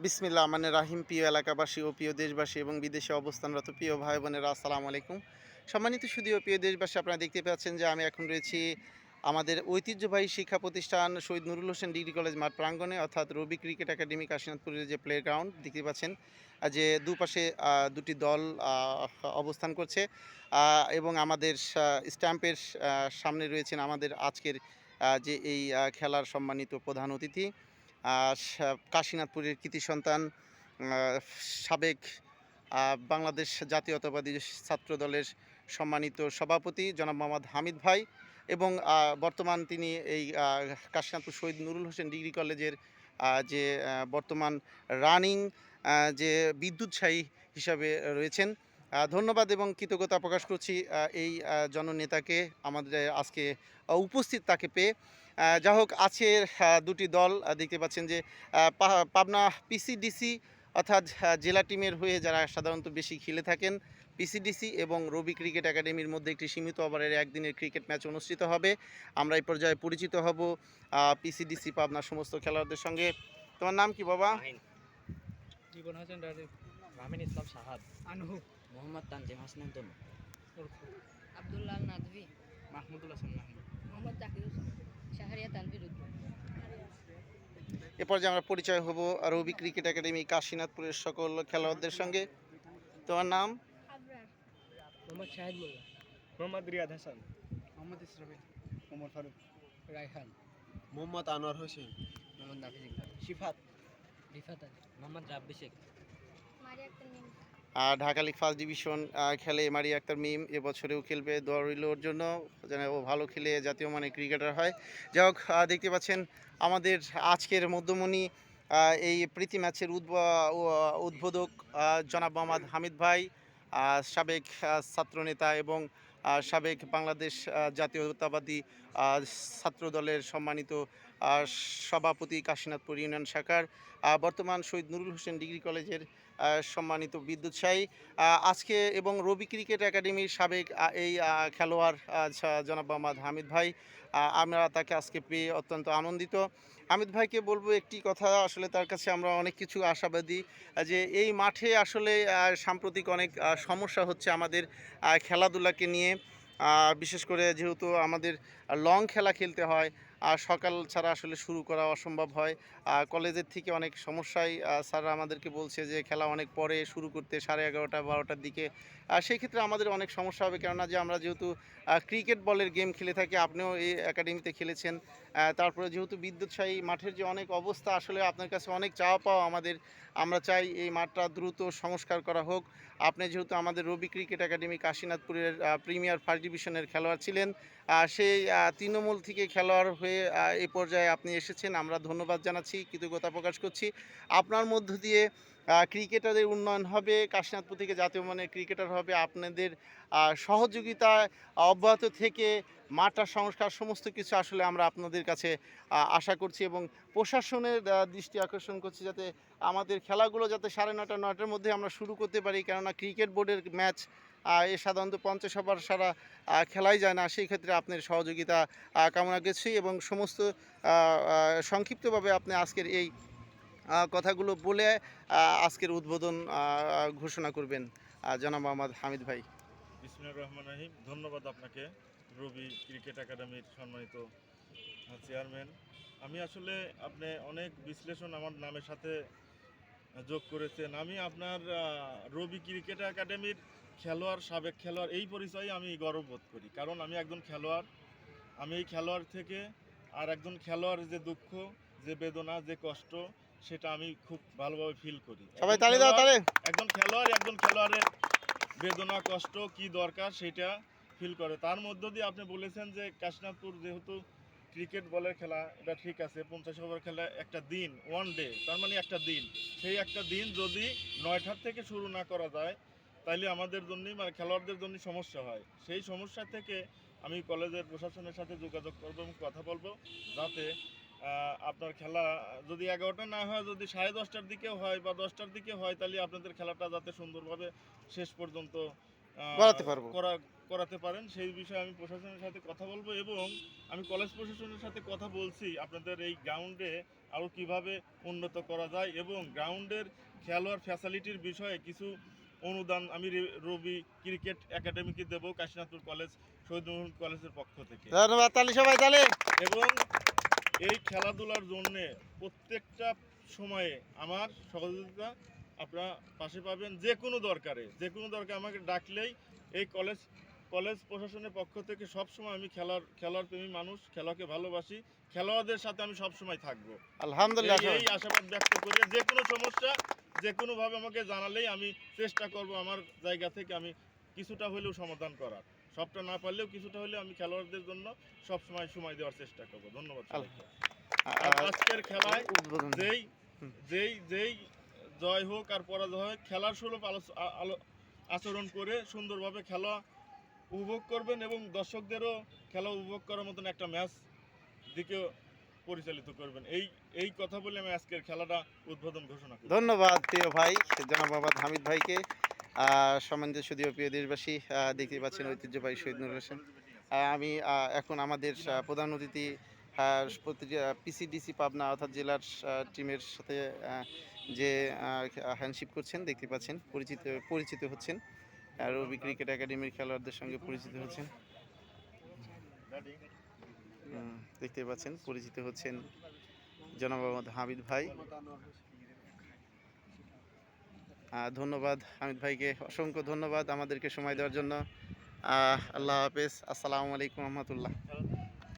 বিসমিল্লাহ মানে রাহিম। প্রিয় এলাকাবাসী ও প্রিয় দেশবাসী এবং বিদেশে অবস্থানরত প্রিয় ভাই বোনেরা, আসসালামু আলাইকুম। সম্মানিত সুধী ও প্রিয় দেশবাসী, আপনারা দেখতে পাচ্ছেন যে আমি এখন রয়েছি আমাদের ঐতিহ্যবাহী শিক্ষা প্রতিষ্ঠান শহীদ নুরুল হোসেন ডিগ্রি কলেজ মাঠ প্রাঙ্গণে, অর্থাৎ রবি ক্রিকেট একাডেমি কাশীনাথপুরের যে প্লে গ্রাউন্ড দেখতে পাচ্ছেন। যে দুপাশে দুটি দল অবস্থান করছে এবং আমাদের স্ট্যাম্পের সামনে রয়েছেন আমাদের আজকের যে এই খেলার সম্মানিত প্রধান অতিথি, কাশীনাথপুরের কৃতি সন্তান, সাবেক বাংলাদেশ জাতীয়তাবাদী ছাত্র দলের সম্মানিত সভাপতি জনাব মোহাম্মদ হামিদ ভাই, এবং বর্তমান তিনি এই কাশীনাথপুর শহীদ নুরুল হোসেন ডিগ্রি কলেজের যে বর্তমান রানিং যে বিদ্যুৎসাহী হিসাবে রয়েছেন। ধন্যবাদ এবং কৃতজ্ঞতা প্রকাশ করছি এই জননেতাকে আমাদের আজকে উপস্থিত তাকে পেয়ে। যা হোক, আছে দুটি দল দেখতে পাচ্ছেন যে পাবনা পিসিডিসি অর্থাৎ জেলা টিমের হয়ে যারা সাধারণত বেশি খেলে থাকেন, পিসিডিসি এবং রবি ক্রিকেট একাডেমির মধ্যে একটি সীমিত ওভারের একদিনের ক্রিকেট ম্যাচ অনুষ্ঠিত হবে। আমরা এই পর্যায়ে পরিচিত হব পিসিডিসি পাবনার সমস্ত খেলোয়াড়দের সঙ্গে। তোমার নাম কি বাবা? জীবন হাসান রাজীব, রামিন ইসলাম সাহাদ, আনহু, মোহাম্মদ তানজিম হাসনান তনু, আব্দুল্লাহ নাদভি, মাহমুদুল হাসান মাহমুদ, মোহাম্মদ জাকির হোসেন, শাহরিয়া তানভীর উদ্দিন। এ পর্যায়ে আমরা পরিচয় হব রবি ক্রিকেট একাডেমি কাশীনাথপুরের সকল খেলোয়াড়দের সঙ্গে। তোমার নাম? আবরার, মোহাম্মদ শাহিদ মোল্লা, মোহাম্মদ রিয়াদ হাসান, মোহাম্মদ ইসরাফিল, মোহাম্মদ ফারুক, রায়হান, মোহাম্মদ আনোয়ার হোসেন, মোহাম্মদ নাফিজ ইকবাল, শিফাত, রিফাত আলী, মোহাম্মদ রাব্বি শেখ। মারিয়া আক্তার মিম। ঢাকা লিগ ফার্স্ট ডিভিশন খেলে মারিয়া আক্তার মিম, এবছরেও খেলবে। দোয়া রইল ওর জন্য যেন ও ভালো খেলে জাতীয় মানের ক্রিকেটার হয়। যাই হোক, দেখতে পাচ্ছেন আমাদের আজকের মধ্যমণি এই প্রীতি ম্যাচের উদ্বোধক জনাব মোহাম্মদ হামিদ ভাই, সাবেক ছাত্রনেতা এবং সাবেক বাংলাদেশ জাতীয়তাবাদী ছাত্র দলের সম্মানিত সভাপতি কাশীনাথপুর ইউনিয়ন শাখার, বর্তমান শহীদ নুরুল হোসেন ডিগ্রি কলেজের সম্মানিত বিদ্যুৎসাহী আজকে, এবং রবি ক্রিকেট একাডেমির সাবেক এই খেলোয়াড় জনাব মোহাম্মদ হামিদ ভাই। আমরা তাকে আজকে পেয়ে অত্যন্ত আনন্দিত। হামিদ ভাইকে বলবো একটি কথা, আসলে তার কাছে আমরা অনেক কিছু আশাবাদী যে এই মাঠে আসলে সাম্প্রতিক অনেক সমস্যা হচ্ছে আমাদের খেলাধুলাকে নিয়ে। বিশেষ করে যেহেতু আমাদের লং খেলা খেলতে হয়, সকাল ছাড়া আসলে শুরু করা অসম্ভব হয়। কলেজের থেকে অনেক সমস্যায় স্যাররা আমাদেরকে বলছে যে খেলা অনেক পরে শুরু করতে, 11:30 12টার দিকে। সেই ক্ষেত্রে আমাদের অনেক সমস্যা হবে, কেননা যে আমরা যেহেতু ক্রিকেট বলের গেম খেলে থাকি, আপনিও এই একাডেমিতে খেলেছেন। তারপরে যেহেতু বিদ্যুৎসাহী মাঠের যে অনেক অবস্থা, আসলে আপনার কাছে অনেক চাওয়া পাওয়া আমাদের। আমরা চাই এই মাঠটা দ্রুত সংস্কার করা হোক। আপনি যেহেতু আমাদের রবি ক্রিকেট একাডেমি কাশীনাথপুরের প্রিমিয়ার ফার্স্ট ডিভিশনের খেলোয়াড় ছিলেন, সেই তৃণমূল থেকে খেলোয়াড় হয়ে এই পর্যায়ে আপনি এসেছেন, আমরা ধন্যবাদ জানাচ্ছি, কৃতজ্ঞতা প্রকাশ করছি। আপনার মধ্য দিয়ে ক্রিকেটারদের উন্নয়ন হবে, কাশীনাথপুর থেকে জাতীয় মানের ক্রিকেটার হবে। আপনাদের সহযোগিতায় অব্যাহত থেকে মাঠটা সংস্কার সমস্ত কিছু আসলে আমরা আপনাদের কাছে আশা করছি, এবং প্রশাসনের দৃষ্টি আকর্ষণ করছি যাতে আমাদের খেলাগুলো যাতে 9:30 9টার মধ্যে আমরা শুরু করতে পারি, কেননা ক্রিকেট বোর্ডের ম্যাচ এ সাধারণত 50 ওভার সারা খেলাই যায় না। সেই ক্ষেত্রে আপনার সহযোগিতা কামনা করছি, এবং সমস্ত সংক্ষিপ্তভাবে আপনি আজকের এই কথাগুলো বলে আজকের উদ্বোধন ঘোষণা করবেন জনাব মোহাম্মদ হামিদ ভাই। বিসমিল্লাহির রহমানির রহিম। ধন্যবাদ আপনাকে, রবি ক্রিকেট একাডেমির সম্মানিত চেয়ারম্যান। আমি আসলে আপনি অনেক বিশ্লেষণ আমার নামের সাথে যোগ করেছেন। আমি আপনার রবি ক্রিকেট একাডেমির খেলোয়াড়, সাবেক খেলোয়াড়, এই পরিচয়ে আমি গর্ববোধ করি, কারণ আমি একজন খেলোয়াড়। আমি এই খেলোয়াড় থেকে আর একজন খেলোয়াড় যে দুঃখ, যে বেদনা, যে কষ্ট, সেটা আমি খুব ভালোভাবে ফিল করি। সবাই তালি দাও তালে। একজন খেলোয়াড়ের বেদনা কষ্ট কি দরকার সেটা ফিল করে। তার মধ্য দিয়ে আপনি বলেছেন যে কাশীনাথপুর যেহেতু ক্রিকেট বলের খেলা, এটা ঠিক আছে, 50 ওভার খেলা একটা দিন, ওয়ান ডে, তার মানে একটা দিন, সেই একটা দিন যদি 9টার থেকে শুরু না করা যায় তাইলে আমাদের জন্যই, মানে খেলোয়াড়দের জন্য সমস্যা হয়। সেই সমস্যা থেকে আমি কলেজের প্রশাসনের সাথে যোগাযোগ করবো এবং কথা বলবো, যাতে আপনার খেলা যদি 11টা না হয়, যদি 10:30টার দিকেও হয় বা 10টার দিকে হয়, তাহলে আপনাদের খেলাটা যাতে সুন্দরভাবে শেষ পর্যন্ত করাতে পারেন, সেই বিষয়ে আমি প্রশাসনের সাথে কথা বলবো। এবং আমি কলেজ প্রশাসনের সাথে কথা বলছি, আপনাদের এই গ্রাউন্ডে আরও কিভাবে উন্নত করা যায় এবং গ্রাউন্ডের খেলোয়াড় ফ্যাসিলিটির বিষয়ে কিছু অনুদান আমি রবি ক্রিকেট একাডেমিকে দেব কাশীনাথপুর কলেজ শহীদ নজরুল কলেজের পক্ষ থেকে। ধন্যবাদ, তালি সবাই তালি। এবং এই খেলাধুলার জন্যে প্রত্যেকটা সময়ে আমার সহযোগিতা আপনারা পাশে পাবেন। যে কোনো দরকারে আমাকে ডাকলেই এই কলেজ প্রশাসনের পক্ষ থেকে সবসময় আমি খেলার প্রেমী মানুষ, খেলাকে ভালোবাসি, খেলোয়াড়দের সাথে আমি সবসময় থাকবো। আলহামদুলিল্লাহ। এই আশাবাদ ব্যক্ত করে যে কোনো সমস্যা যে কোনোভাবে আমাকে জানালেই আমি চেষ্টা করব আমার জায়গা থেকে আমি কিছুটা হলেও সমাধান করার, সবটা না পারলেও কিছুটা হলেও আমি খেলোয়াড়দের জন্য সময় দেওয়ার চেষ্টা করব। ধন্যবাদ সবাইকে। আর আজকের খেলায় উদ্বোধন। যেই জয় হোক আর পরাজয় হোক, খেলার সুলভ আচরণ করে সুন্দরভাবে খেলা উপভোগ করবেন এবং দর্শকদেরও খেলা উপভোগ করার মতন একটা ম্যাচ দিকে পরিচালিত করবেন। এই কথা বলে আমি আজকের খেলাটা উদ্বোধন ঘোষণা করি। ধন্যবাদ প্রিয় ভাই জনাব মোহাম্মদ হামিদ ভাইকে। সম্মানিত সুধীয় প্রিয় দেশবাসী, দেখতে পাচ্ছেন ঐতিহ্যবাহী শহীদ নুরুল হোসেন। আমি এখন আমাদের প্রধান অতিথি পিসিডিসি পাবনা অর্থাৎ জেলার টিমের সাথে যে হ্যান্ডশিপ করছেন দেখতে পাচ্ছেন, পরিচিত হচ্ছেন, রবি ক্রিকেট একাডেমির খেলোয়াড়দের সঙ্গে পরিচিত হচ্ছেন। দেখতে পাচ্ছেন পরিচিত হচ্ছেন জনাব মোহাম্মদ হামিদ ভাই। ধন্যবাদ হামিদ ভাইকে, অসংখ্য ধন্যবাদ আমাদেরকে সময় দেওয়ার জন্য। আল্লাহ হাফেজ, আসসালামু আলাইকুম রহমতুল্লাহ।